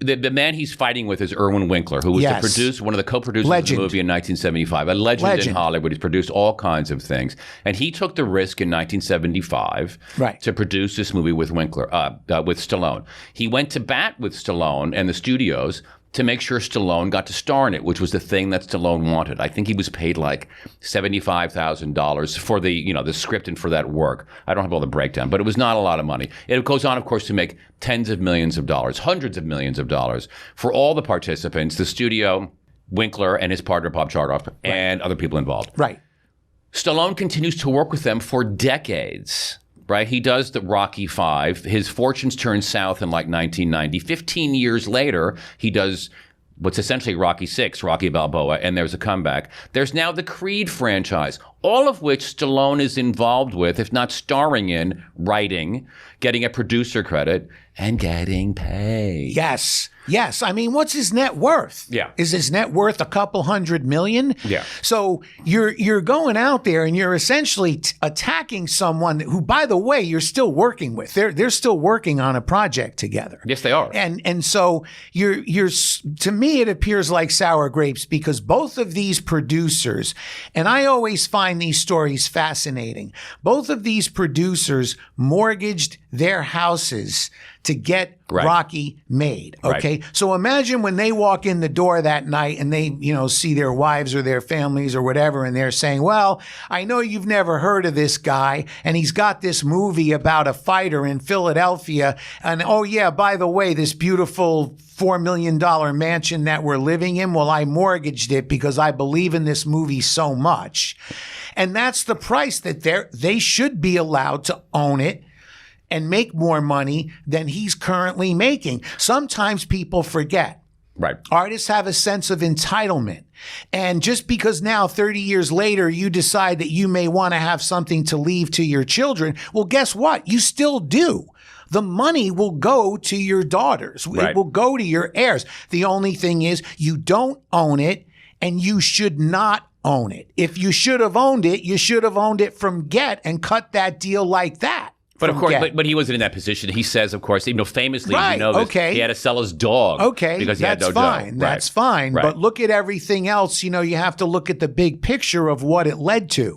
the man he's fighting with is Irwin Winkler, who was one of the co-producers of the movie in 1975. A legend in Hollywood. He's produced all kinds of things. And he took the risk in 1975 to produce this movie with Winkler, with Stallone. He went to bat with Stallone and the studios to make sure Stallone got to star in it, which was the thing that Stallone wanted. I think he was paid like $75,000 for the script and for that work. I don't have all the breakdown, but it was not a lot of money. It goes on, of course, to make tens of millions of dollars, hundreds of millions of dollars for all the participants, the studio, Winkler and his partner Bob Chartoff, and other people involved. Right. Stallone continues to work with them for decades. Right, he does the Rocky V. His fortunes turn south in like 1990. 15 years later, he does what's essentially Rocky VI, Rocky Balboa, and there's a comeback. There's now the Creed franchise, all of which Stallone is involved with, if not starring in, writing, getting a producer credit, and getting paid. Yes. Yes. I mean, what's his net worth? Yeah. Is his net worth a couple $100 million? Yeah. So you're going out there and you're essentially attacking someone who, by the way, you're still working with. They're still working on a project together. Yes, they are. And so you're to me, it appears like sour grapes because both of these producers, and I always find these stories fascinating, both of these producers mortgaged their houses to get Rocky made. Okay. Right. So imagine when they walk in the door that night and they, see their wives or their families or whatever, and they're saying, well, I know you've never heard of this guy, and he's got this movie about a fighter in Philadelphia. And oh yeah, by the way, this beautiful $4 million mansion that we're living in, well, I mortgaged it because I believe in this movie so much. And that's the price that they should be allowed to own it and make more money than he's currently making. Sometimes people forget. Right. Artists have a sense of entitlement. And just because now, 30 years later, you decide that you may want to have something to leave to your children, well, guess what? You still do. The money will go to your daughters. Right. It will go to your heirs. The only thing is you don't own it, and you should not own it. If you should have owned it, you should have owned it from get and cut that deal like that. But of course, but he wasn't in that position. He says, of course, famously, right, you know this, he had to sell his dog. Okay, because he had no fine. dough. That's fine. Right. But look at everything else. You have to look at the big picture of what it led to.